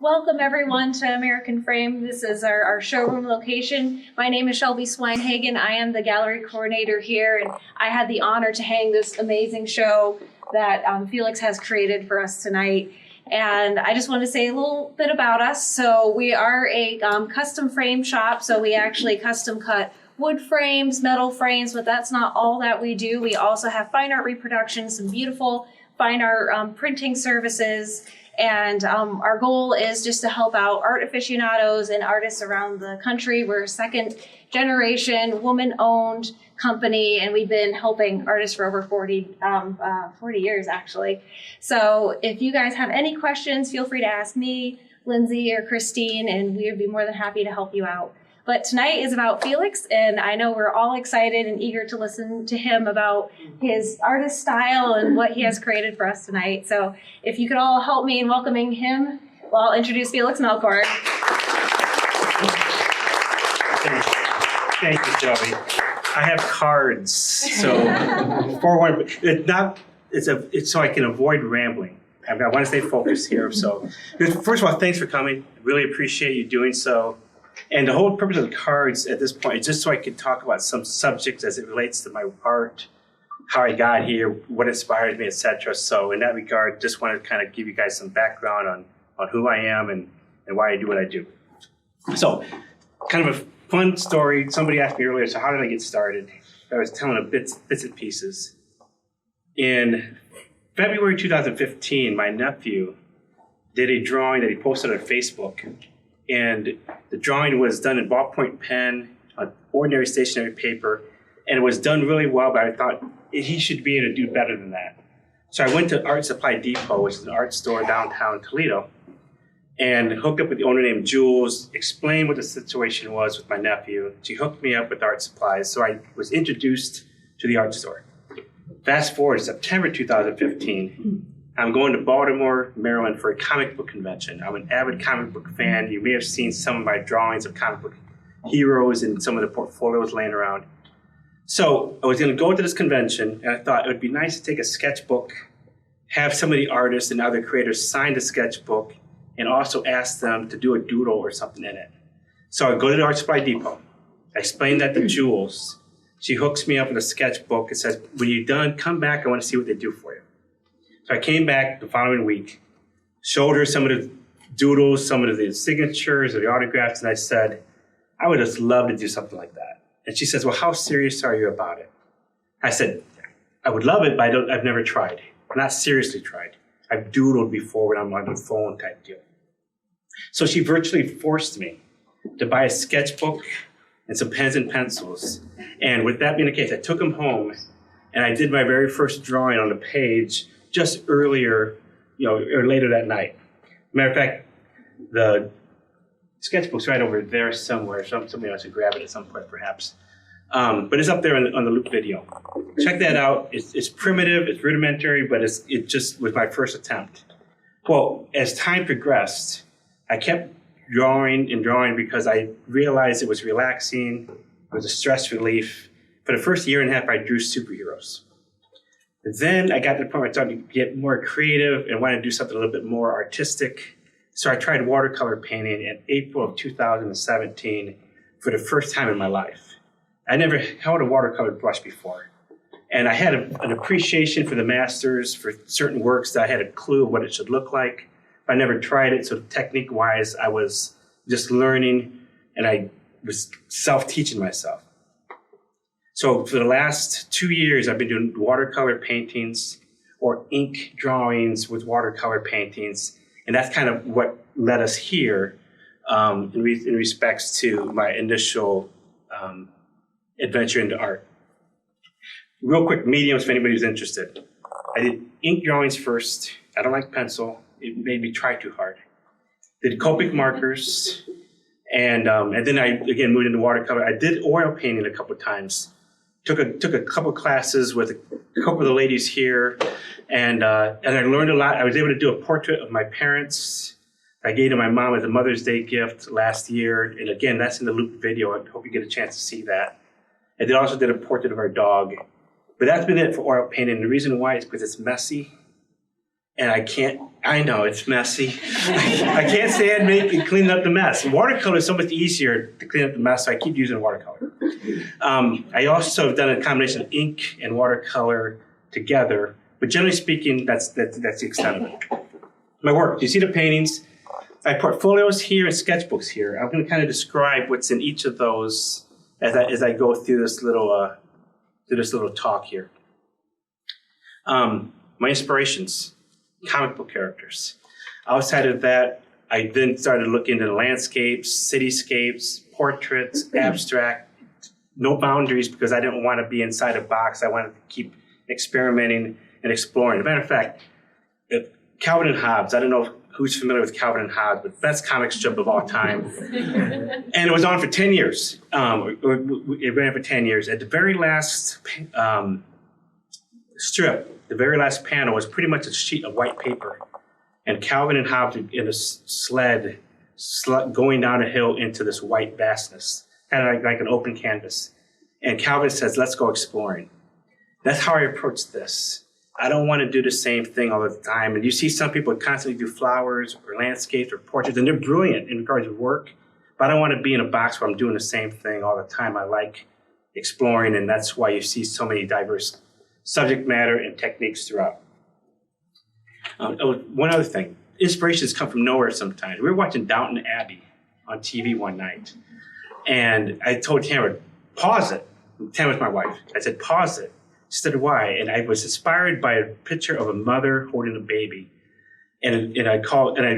Welcome everyone to American Frame. This is our showroom location. My name is Shelby Swinehagen. I am the gallery coordinator here, and I had the honor to hang this amazing show that Felix has created for us tonight. And I just want to say a little bit about us. So we are a custom frame shop, so we actually custom cut wood frames, metal frames, but that's not all that we do. We also have fine art reproductions, some beautiful fine art printing services. And our goal is just to help out art aficionados and artists around the country. We're a second generation woman-owned company, and we've been helping artists for over 40 years, actually. So if you guys have any questions, feel free to ask me, Lindsay, or Christine, and we would be more than happy to help you out. But tonight is about Felix, and I know we're all excited and eager to listen to him about his artist style and what he has created for us tonight. So if you could all help me in welcoming him, well, I'll introduce Felix Melchor. Thank you, Shelby. I have cards, so forewarned. It's so I can avoid rambling. I want to stay focused here. So first of all, thanks for coming. I really appreciate you doing so. And the whole purpose of the cards at this point is just so I can talk about some subjects as it relates to my art, how I got here, what inspired me, etc. So in that regard, just want to kind of give you guys some background on who I am and why I do what I do. So kind of a fun story. Somebody asked me earlier, so how did I get started? I was telling bits and pieces. In February 2015, my nephew did a drawing that he posted on Facebook. And the drawing was done in ballpoint pen, on ordinary stationery paper, and it was done really well, but I thought he should be able to do better than that. So I went to Art Supply Depot, which is an art store downtown Toledo, and hooked up with the owner named Jules, explained what the situation was with my nephew. She hooked me up with art supplies, so I was introduced to the art store. Fast forward to September 2015. I'm going to Baltimore, Maryland for a comic book convention. I'm an avid comic book fan. You may have seen some of my drawings of comic book heroes and some of the portfolios laying around. So I was going to go to this convention, and I thought it would be nice to take a sketchbook, have some of the artists and other creators sign the sketchbook, and also ask them to do a doodle or something in it. So I go to the Art Supply Depot. I explain that to Jules. She hooks me up with a sketchbook and says, when you're done, come back. I want to see what they do for you. So I came back the following week, showed her some of the doodles, some of the signatures or the autographs, and I said, I would just love to do something like that. And she says, well, how serious are you about it? I said, I would love it, but I've never tried. Not seriously tried. I've doodled before when I'm on the phone type deal. So she virtually forced me to buy a sketchbook and some pens and pencils. And with that being the case, I took them home and I did my very first drawing on the page just earlier, or later that night. Matter of fact, the sketchbook's right over there somewhere. Somebody else should grab it at some point, perhaps. But it's up there on the loop video. Check that out. It's primitive, it's rudimentary, but it just was my first attempt. Well, as time progressed, I kept drawing and drawing because I realized it was relaxing. It was a stress relief. For the first year and a half, I drew superheroes. Then I got to the point where I started to get more creative and wanted to do something a little bit more artistic. So I tried watercolor painting in April of 2017 for the first time in my life. I never held a watercolor brush before. And I had an appreciation for the masters, for certain works that I had a clue of what it should look like. I never tried it, so technique-wise, I was just learning and I was self-teaching myself. So for the last 2 years, I've been doing watercolor paintings or ink drawings with watercolor paintings. And that's kind of what led us here in respects to my initial adventure into art. Real quick, mediums for anybody who's interested. I did ink drawings first. I don't like pencil. It made me try too hard. Did Copic markers. And then I, again, moved into watercolor. I did oil painting a couple of times. Took a couple classes with a couple of the ladies here, and I learned a lot. I was able to do a portrait of my parents. I gave to my mom as a Mother's Day gift last year, and again, that's in the loop video. I hope you get a chance to see that. I also did a portrait of our dog. But that's been it for oil painting. The reason why is because it's messy, And I know it's messy. I can't stand cleaning up the mess. Watercolor is so much easier to clean up the mess, so I keep using watercolor. I also have done a combination of ink and watercolor together, but generally speaking, that's the extent of it. My work, you see the paintings? I have portfolios here and sketchbooks here. I'm going to kind of describe what's in each of those as I go through this little talk here. My inspirations. Comic book characters. Outside of that, I then started looking into landscapes, cityscapes, portraits, abstract, no boundaries because I didn't want to be inside a box. I wanted to keep experimenting and exploring. As a matter of fact, Calvin and Hobbes, I don't know who's familiar with Calvin and Hobbes, but best comic strip of all time. And it was on for 10 years. It ran for 10 years. At the very last strip, the very last panel was pretty much a sheet of white paper. And Calvin and Hobbes in a sled going down a hill into this white vastness, kind of like an open canvas. And Calvin says, let's go exploring. That's how I approach this. I don't want to do the same thing all the time. And you see some people constantly do flowers or landscapes or portraits, and they're brilliant in regards to work. But I don't want to be in a box where I'm doing the same thing all the time. I like exploring, and that's why you see so many diverse subject matter and techniques throughout. One other thing, inspirations come from nowhere sometimes. We were watching Downton Abbey on TV one night, and I told Tamara, pause it. Tamara's my wife. I said, pause it. She said, why? And I was inspired by a picture of a mother holding a baby. And I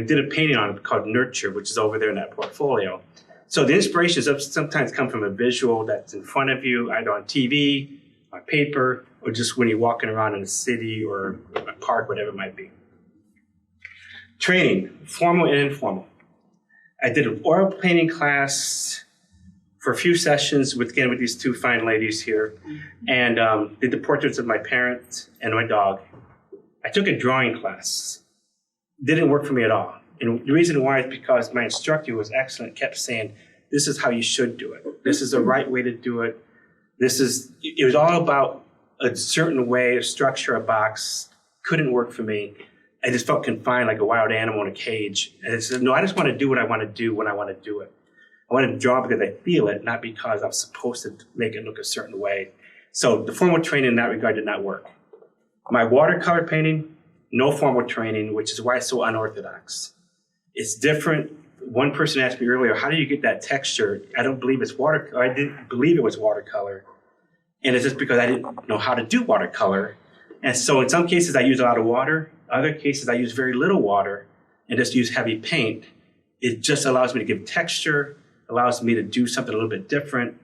did a painting on it called Nurture, which is over there in that portfolio. So the inspirations sometimes come from a visual that's in front of you, either on TV, on paper, or just when you're walking around in a city or a park, whatever it might be. Training, formal and informal. I did an oil painting class for a few sessions with these two fine ladies here, and did the portraits of my parents and my dog. I took a drawing class. Didn't work for me at all. And the reason why is because my instructor was excellent, kept saying, this is how you should do it. This is the right way to do it. It was all about a certain way of structure a box. Couldn't work for me. I just felt confined like a wild animal in a cage. And I said, no, I just want to do what I want to do when I want to do it. I want to draw because I feel it, not because I'm supposed to make it look a certain way. So the formal training in that regard did not work. My watercolor painting, no formal training, which is why it's so unorthodox. It's different. One person asked me earlier, how do you get that texture? I don't believe it's watercolor. I didn't believe it was watercolor. And it's just because I didn't know how to do watercolor. And so in some cases, I use a lot of water. Other cases, I use very little water and just use heavy paint. It just allows me to give texture, allows me to do something a little bit different.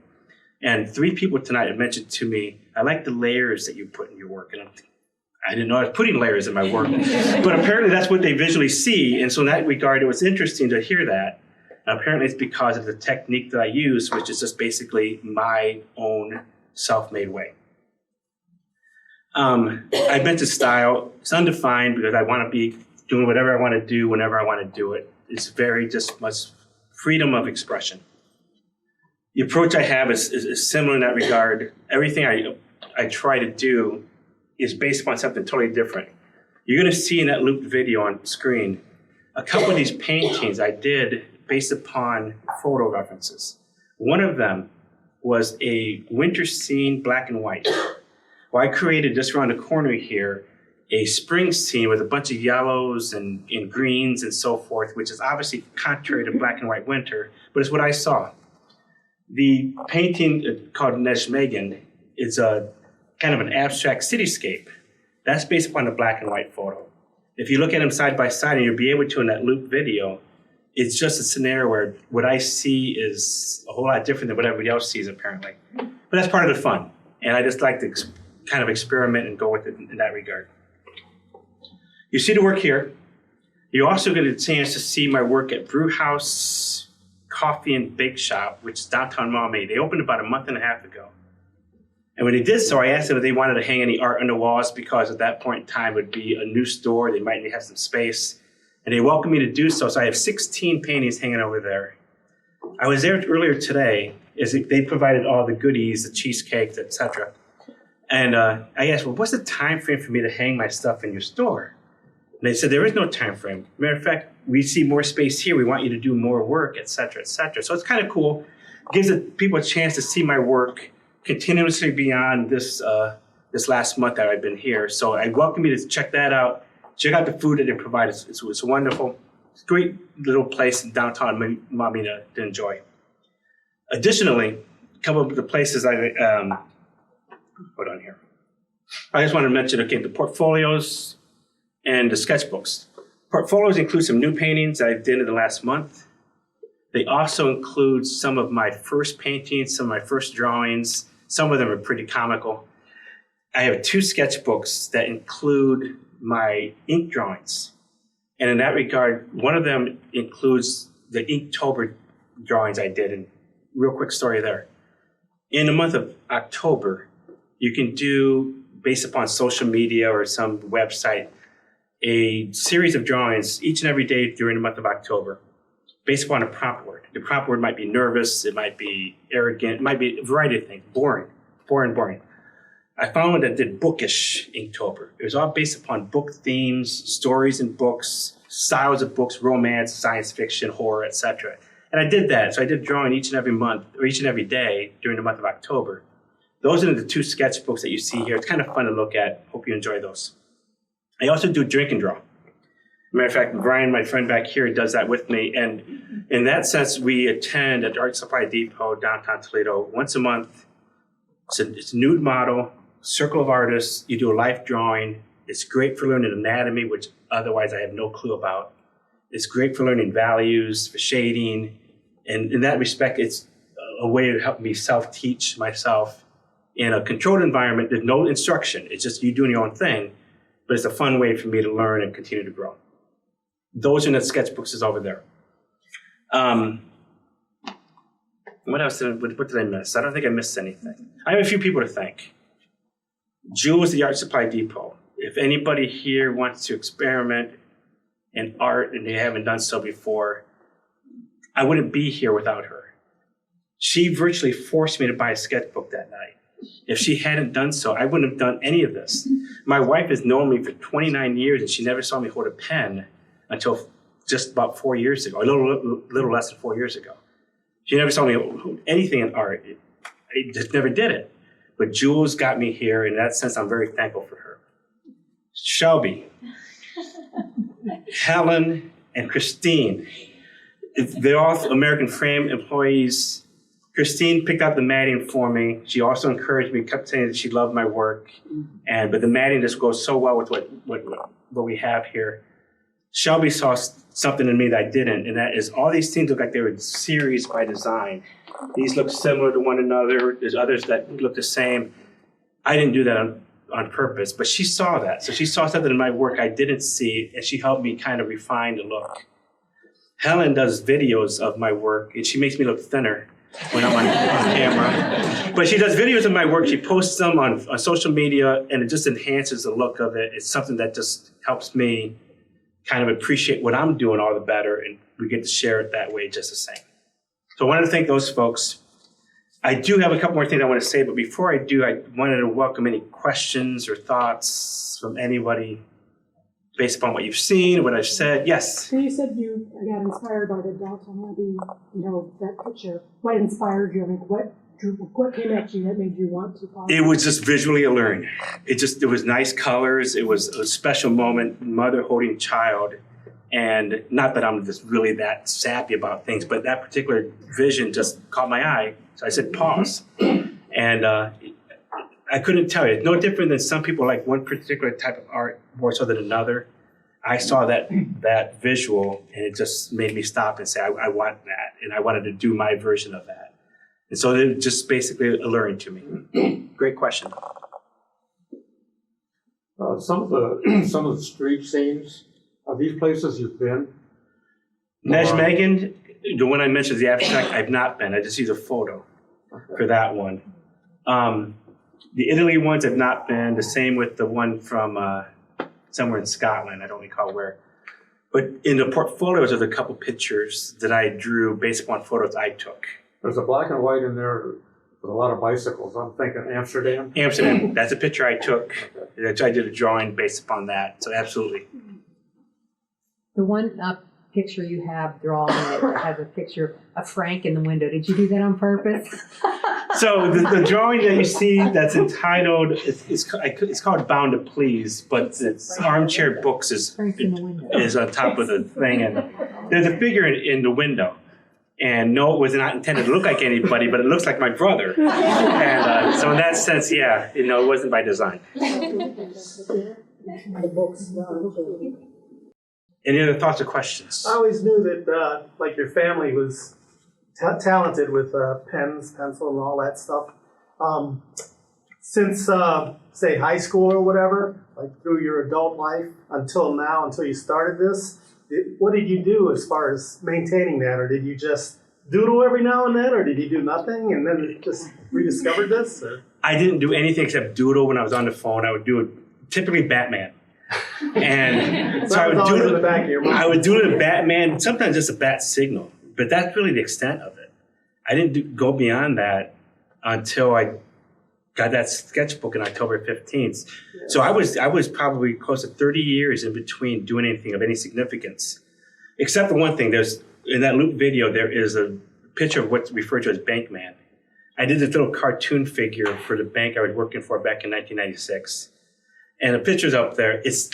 And 3 people tonight have mentioned to me, I like the layers that you put in your work. And I didn't know I was putting layers in my work, but apparently that's what they visually see. And so in that regard, it was interesting to hear that. And apparently it's because of the technique that I use, which is just basically my own self-made way. I meant to style. It's undefined because I want to be doing whatever I want to do whenever I want to do it. It's very just much freedom of expression. The approach I have is similar in that regard. Everything I try to do is based upon something totally different. You're going to see in that looped video on screen a couple of these paintings I did based upon photo references. One of them was a winter scene, black and white. Well, I created just around the corner here a spring scene with a bunch of yellows and greens and so forth, which is obviously contrary to black and white winter, but it's what I saw. The painting called Nijmegen is a kind of an abstract cityscape. That's based upon the black and white photo. If you look at them side by side, and you'll be able to in that loop video, it's just a scenario where what I see is a whole lot different than what everybody else sees, apparently. But that's part of the fun. And I just like to kind of experiment and go with it in that regard. You see the work here. You also get a chance to see my work at Brew House Coffee and Bake Shop, which is downtown Maumee. They opened about a month and a half ago. And when they did so, I asked them if they wanted to hang any art on the walls because at that point in time it would be a new store. They might have some space. And they welcomed me to do so. So I have 16 paintings hanging over there. I was there earlier today. They provided all the goodies, the cheesecakes, etc. And I asked, well, what's the time frame for me to hang my stuff in your store? And they said, there is no time frame. Matter of fact, we see more space here. We want you to do more work, et cetera, et cetera. So it's kind of cool. Gives people a chance to see my work continuously beyond this last month that I've been here. So I welcome you to check that out. Check out the food that they provide. It's wonderful. It's a great little place in downtown Maumee to enjoy. Additionally, a couple of the places hold on here. I just want to mention, again, the portfolios and the sketchbooks. Portfolios include some new paintings I did in the last month. They also include some of my first paintings, some of my first drawings. Some of them are pretty comical. I have 2 sketchbooks that include my ink drawings. And in that regard, one of them includes the Inktober drawings I did. And real quick story there. In the month of October, you can do, based upon social media or some website, a series of drawings each and every day during the month of October, based upon a prompt word. The prompt word might be nervous, it might be arrogant, it might be a variety of things, boring. I found one that did bookish Inktober. It was all based upon book themes, stories in books, styles of books, romance, science fiction, horror, etc. And I did that. So I did drawing each and every month, or each and every day during the month of October. Those are the 2 sketchbooks that you see here. It's kind of fun to look at. Hope you enjoy those. I also do drink and draw. Matter of fact, Brian, my friend back here, does that with me. And in that sense, we attend at Art Supply Depot, downtown Toledo, once a month. It's a nude model, circle of artists. You do a life drawing. It's great for learning anatomy, which otherwise I have no clue about. It's great for learning values, for shading. And in that respect, it's a way to help me self-teach myself in a controlled environment. There's no instruction. It's just you doing your own thing. But it's a fun way for me to learn and continue to grow. Those are the sketchbooks is over there. What else what did I miss? I don't think I missed anything. I have a few people to thank. Jules, the Art Supply Depot. If anybody here wants to experiment in art and they haven't done so before, I wouldn't be here without her. She virtually forced me to buy a sketchbook that night. If she hadn't done so, I wouldn't have done any of this. My wife has known me for 29 years and she never saw me hold a pen until just about 4 years ago, a little less than 4 years ago. She never saw me hold anything in art. I just never did it. But Jules got me here. In that sense, I'm very thankful for her. Shelby, Helen, and Christine. They're all American Frame employees. Christine picked out the matting for me. She also encouraged me, kept saying that she loved my work. But the matting just goes so well with what we have here. Shelby saw something in me that I didn't, and that is all these things look like they were series by design. These look similar to one another. There's others that look the same. I didn't do that on purpose, but she saw that. So she saw something in my work I didn't see, and she helped me kind of refine the look. Helen does videos of my work, and she makes me look thinner when I'm on camera. But she does videos of my work. She posts them on social media, and it just enhances the look of it. It's something that just helps me kind of appreciate what I'm doing all the better, and we get to share it that way just the same. So I wanted to thank those folks. I do have a couple more things I want to say, but before I do, I wanted to welcome any questions or thoughts from anybody based upon what you've seen, what I've said. Yes? So you said you got inspired by the Downton Abbey, that picture. What inspired you? I mean, what came at you that made you want to follow? It was just visually alluring. It was nice colors. It was a special moment, mother holding child. And not that I'm just really that sappy about things, but that particular vision just caught my eye. So I said, pause. And I couldn't tell you. It's no different than some people like one particular type of art more so than another. I saw that visual, and it just made me stop and say, I want that. And I wanted to do my version of that. And so it was just basically alluring to me. Great question. Some of the street scenes, are these places you've been? Nijmegen, the one I mentioned, the abstract, I've not been. I just used a photo for that one. The Italy ones I've not been. The same with the one from somewhere in Scotland. I don't recall where. But in the portfolios, there's a couple pictures that I drew based upon photos I took. There's a black and white in there with a lot of bicycles. I'm thinking Amsterdam. Amsterdam. That's a picture I took. I did a drawing based upon that. So absolutely. The one picture you have drawn that has a picture of Frank in the window. Did you do that on purpose? So the drawing that you see that's entitled, it's called Bound to Please, but it's Armchair Books Frank's in the window. is on top of the thing. And there's a figure in the window. And no, it was not intended to look like anybody, but it looks like my brother. And so in that sense, yeah, it wasn't by design. Any other thoughts or questions? I always knew that, like, your family was talented with pens, pencil, and all that stuff. Since, say, high school or whatever, like through your adult life until now, until you started this, what did you do as far as maintaining that? Or did you just doodle every now and then? Or did you do nothing and then just rediscovered this? Or? I didn't do anything except doodle when I was on the phone. I would do it, typically Batman. And so I would in the back of your mind. I would do the Batman, sometimes just a bat signal, but that's really the extent of it. I didn't go beyond that until I got that sketchbook in October 15th. Yeah. So I was probably close to 30 years in between doing anything of any significance, except for one thing. There's in that loop video, there is a picture of what's referred to as Bankman. I did this little cartoon figure for the bank I was working for back in 1996. And the picture's up there. It's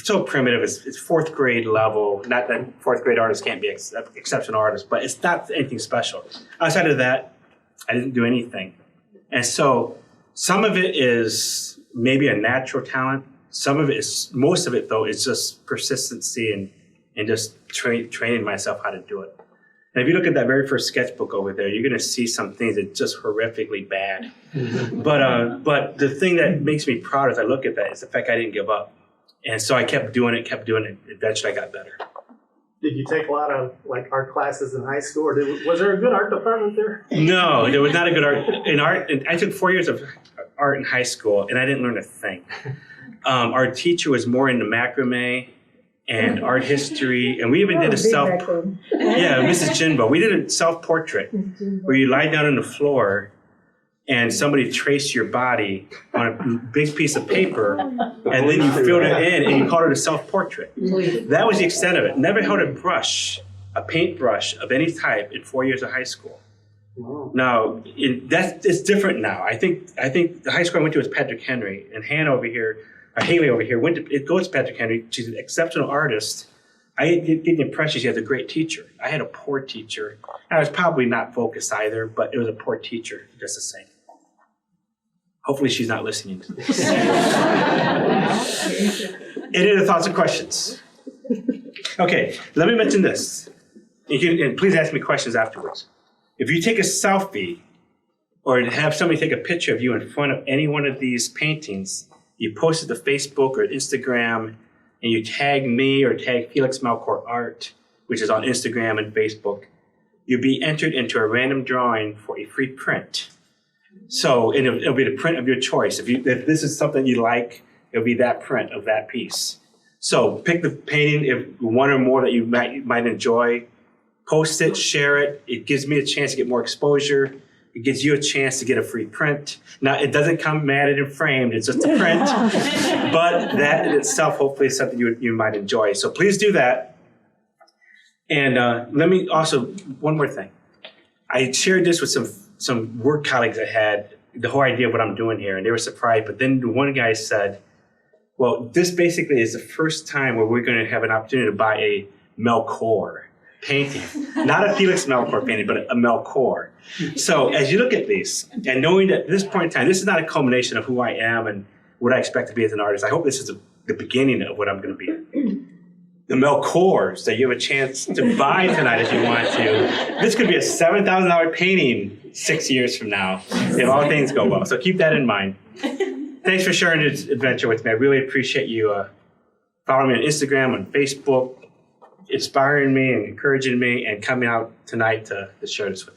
so primitive. It's fourth grade level. Not that fourth grade artists can't be exceptional artists, but it's not anything special. Outside of that, I didn't do anything. And so some of it is maybe a natural talent. Some of it is, most of it though, is just persistency and just training myself how to do it. And if you look at that very first sketchbook over there, you're going to see some things that are just horrifically bad. But the thing that makes me proud as I look at that is the fact I didn't give up. And so I kept doing it. Eventually I got better. Did you take a lot of like art classes in high school, or was there a good art department there? No, there was not a good art. I took 4 years of art in high school, and I didn't learn a thing. Our teacher was more into macrame and art history, and we even did a Mrs. Jinbo. We did a self-portrait where you lie down on the floor and somebody traced your body on a big piece of paper, and then you filled it in, and you called it a self-portrait. That was the extent of it. Never held a brush, a paintbrush of any type in 4 years of high school. Wow. Now, it's different now. I think the high school I went to was Patrick Henry, and Haley over here, it goes to Patrick Henry. She's an exceptional artist. I get the impression she has a great teacher. I had a poor teacher. I was probably not focused either, but it was a poor teacher, just the same. Hopefully she's not listening to this. Any other thoughts or questions? Okay, let me mention this. And please ask me questions afterwards. If you take a selfie or have somebody take a picture of you in front of any one of these paintings, you post it to Facebook or Instagram, and you tag me or tag Felix Melchor Art, which is on Instagram and Facebook, you'll be entered into a random drawing for a free print. So it'll be the print of your choice. If this is something you like, it'll be that print of that piece. So pick the painting, if one or more that you might enjoy, post it, share it. It gives me a chance to get more exposure. It gives you a chance to get a free print. Now, it doesn't come matted and framed, it's just a print. But that in itself, hopefully, is something you might enjoy. So please do that. And let me also, one more thing. I shared this with some work colleagues I had, the whole idea of what I'm doing here, and they were surprised. But then one guy said, well, this basically is the first time where we're going to have an opportunity to buy a Melchor painting. Not a Felix Melchor painting, but a Melchor. So as you look at these, and knowing that at this point in time, this is not a culmination of who I am and what I expect to be as an artist. I hope this is the beginning of what I'm going to be. The Melchors that you have a chance to buy tonight if you want to. This could be a $7,000 painting 6 years from now, if all things go well. So keep that in mind. Thanks for sharing this adventure with me. I really appreciate you following me on Instagram, on Facebook, inspiring me and encouraging me, and coming out tonight to share this with me.